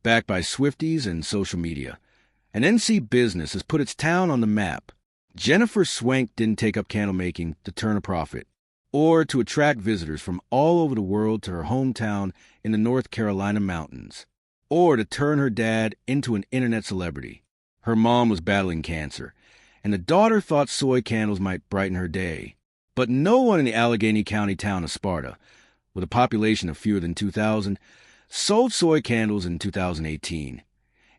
backed by Swifties and social media. And NC Business has put its town on the map. Jennifer Swenk didn't take up candle making to turn a profit, or to attract visitors from all over the world to her hometown in the North Carolina mountains, or to turn her dad into an internet celebrity. Her mom was battling cancer, and the daughter thought soy candles might brighten her day. But no one in the Allegheny County town of Sparta, with a population of fewer than 2,000, sold soy candles in 2018.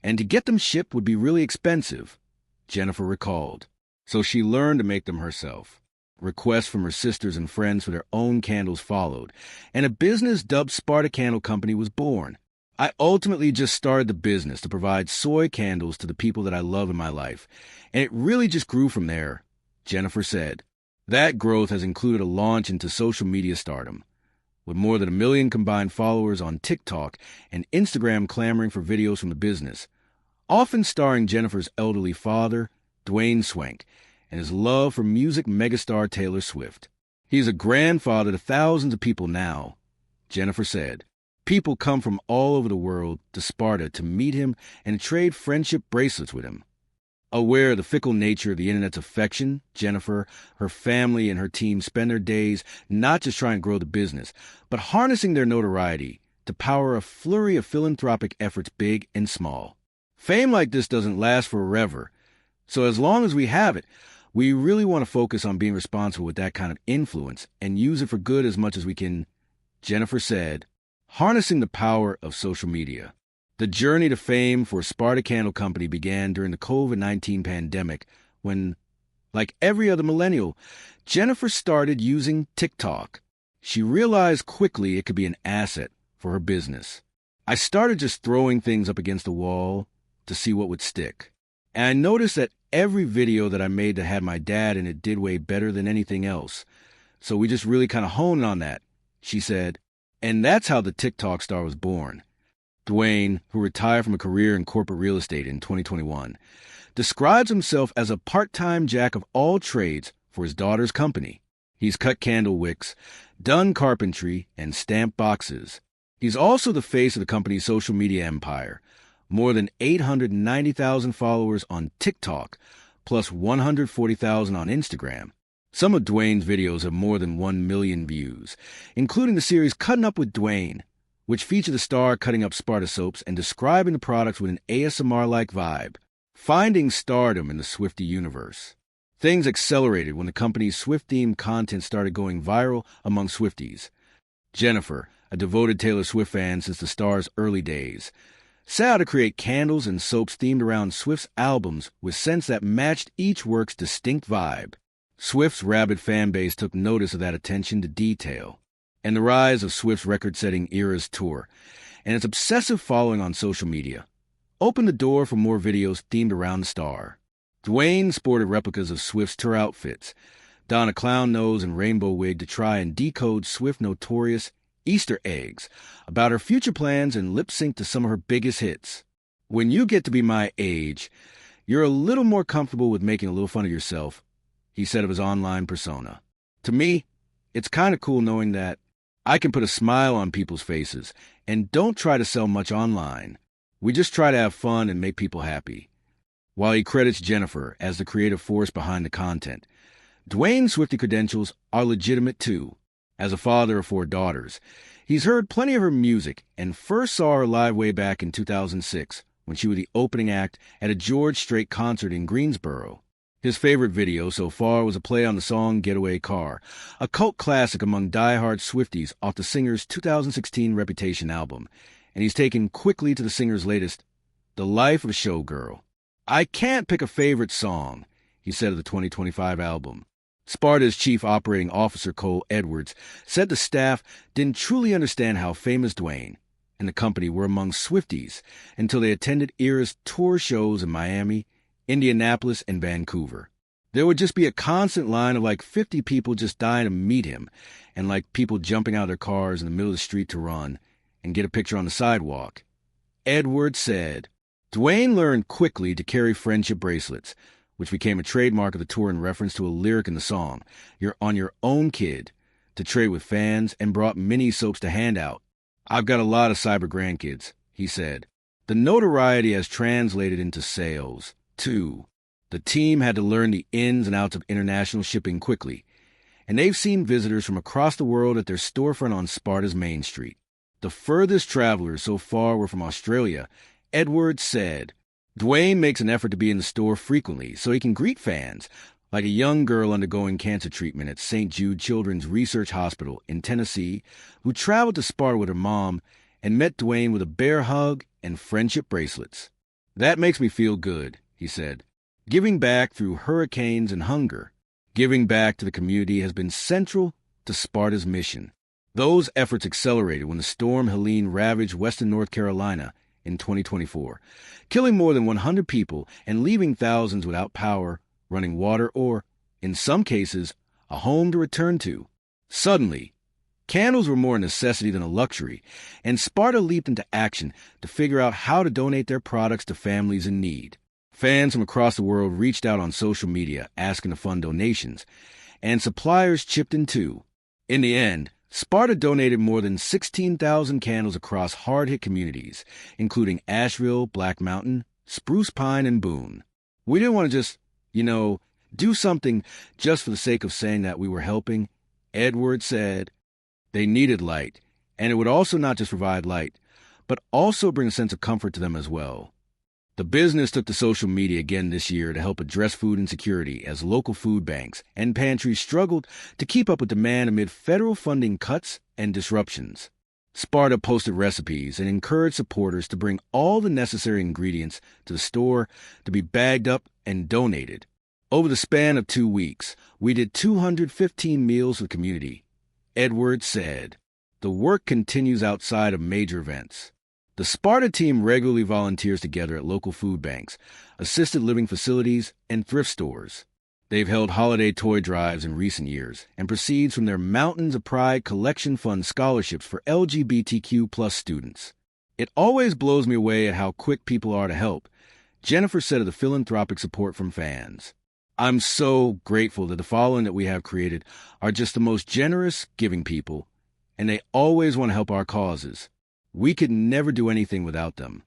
And to get them shipped would be really expensive, Jennifer recalled. So she learned to make them herself. Requests from her sisters and friends for their own candles followed, and a business dubbed Sparta Candle Company was born. I ultimately just started the business to provide soy candles to the people that I love in my life, and it really just grew from there, Jennifer said. That growth has included a launch into social media stardom, with more than 1 million combined followers on TikTok and Instagram clamoring for videos from the business, often starring Jennifer's elderly father, Dwayne Swenk, and his love for music megastar Taylor Swift. He's a grandfather to thousands of people now, Jennifer said. People come from all over the world to Sparta to meet him and trade friendship bracelets with him. Aware of the fickle nature of the internet's affection, Jennifer, her family, and her team spend their days not just trying to grow the business, but harnessing their notoriety to power a flurry of philanthropic efforts big and small. Fame like this doesn't last forever, so as long as we have it, we really want to focus on being responsible with that kind of influence and use it for good as much as we can, Jennifer said, harnessing the power of social media. The journey to fame for Sparta Candle Company began during the COVID-19 pandemic when, like every other millennial, Jennifer started using TikTok. She realized quickly it could be an asset for her business. I started just throwing things up against the wall to see what would stick. And I noticed that every video that I made that had my dad in it did way better than anything else. So we just really kind of honed on that, she said. And that's how the TikTok star was born. Dwayne, who retired from a career in corporate real estate in 2021, describes himself as a part-time jack of all trades for his daughter's company. He's cut candle wicks, done carpentry, and stamped boxes. He's also the face of the company's social media empire. More than 890,000 followers on TikTok, plus 140,000 on Instagram. Some of Dwayne's videos have more than 1 million views, including the series Cutting Up with Dwayne, which featured the star cutting up Sparta soaps and describing the products with an ASMR-like vibe, finding stardom in the Swiftie universe. Things accelerated when the company's Swift-themed content started going viral among Swifties. Jennifer, a devoted Taylor Swift fan since the star's early days, set out to create candles and soaps themed around Swift's albums with scents that matched each work's distinct vibe. Swift's rabid fan base took notice of that attention to detail, and the rise of Swift's record-setting Eras tour and its obsessive following on social media opened the door for more videos themed around the star. Dwayne sported replicas of Swift's tour outfits, donned a clown nose and rainbow wig to try and decode Swift's notorious Easter eggs about her future plans and lip-sync to some of her biggest hits. When you get to be my age, you're a little more comfortable with making a little fun of yourself, he said of his online persona. To me, it's kind of cool knowing that I can put a smile on people's faces and don't try to sell much online. We just try to have fun and make people happy. While he credits Jennifer as the creative force behind the content, Dwayne's Swiftie credentials are legitimate too. As a father of 4 daughters, he's heard plenty of her music and first saw her live way back in 2006 when she was the opening act at a George Strait concert in Greensboro. His favorite video so far was a play on the song Getaway Car, a cult classic among die-hard Swifties off the singer's 2016 Reputation album, and he's taken quickly to the singer's latest, The Life of a Showgirl. I can't pick a favorite song, he said of the 2025 album. Sparta's chief operating officer, Cole Edwards, said the staff didn't truly understand how famous Dwayne and the company were among Swifties until they attended Era's tour shows in Miami, Indianapolis, and Vancouver. There would just be a constant line of like 50 people just dying to meet him, and like people jumping out of their cars in the middle of the street to run and get a picture on the sidewalk. Edwards said, Dwayne learned quickly to carry friendship bracelets, which became a trademark of the tour in reference to a lyric in the song, You're on your own, kid, to trade with fans and brought mini soaps to hand out. I've got a lot of cyber grandkids, he said. The notoriety has translated into sales, too. The team had to learn the ins and outs of international shipping quickly, and they've seen visitors from across the world at their storefront on Sparta's Main Street. The furthest travelers so far were from Australia. Edward said, Dwayne makes an effort to be in the store frequently so he can greet fans, like a young girl undergoing cancer treatment at St. Jude Children's Research Hospital in Tennessee who traveled to Sparta with her mom and met Dwayne with a bear hug and friendship bracelets. That makes me feel good, he said. Giving back through hurricanes and hunger. Giving back to the community has been central to Sparta's mission. Those efforts accelerated when the storm Helene ravaged western North Carolina in 2024, killing more than 100 people and leaving thousands without power, running water, or, in some cases, a home to return to. Suddenly, candles were more a necessity than a luxury, and Sparta leaped into action to figure out how to donate their products to families in need. Fans from across the world reached out on social media asking to fund donations, and suppliers chipped in too. In the end, Sparta donated more than 16,000 candles across hard-hit communities, including Asheville, Black Mountain, Spruce Pine, and Boone. We didn't want to just, do something just for the sake of saying that we were helping. Edward said they needed light, and it would also not just provide light, but also bring a sense of comfort to them as well. The business took to social media again this year to help address food insecurity as local food banks and pantries struggled to keep up with demand amid federal funding cuts and disruptions. Sparta posted recipes and encouraged supporters to bring all the necessary ingredients to the store to be bagged up and donated. Over the span of 2 weeks, we did 215 meals for the community. Edward said, the work continues outside of major events. The Sparta team regularly volunteers together at local food banks, assisted living facilities, and thrift stores. They've held holiday toy drives in recent years, and proceeds from their Mountains of Pride Collection Fund scholarships for LGBTQ+ students. It always blows me away at how quick people are to help, Jennifer said of the philanthropic support from fans. I'm so grateful that the following that we have created are just the most generous, giving people, and they always want to help our causes. We could never do anything without them.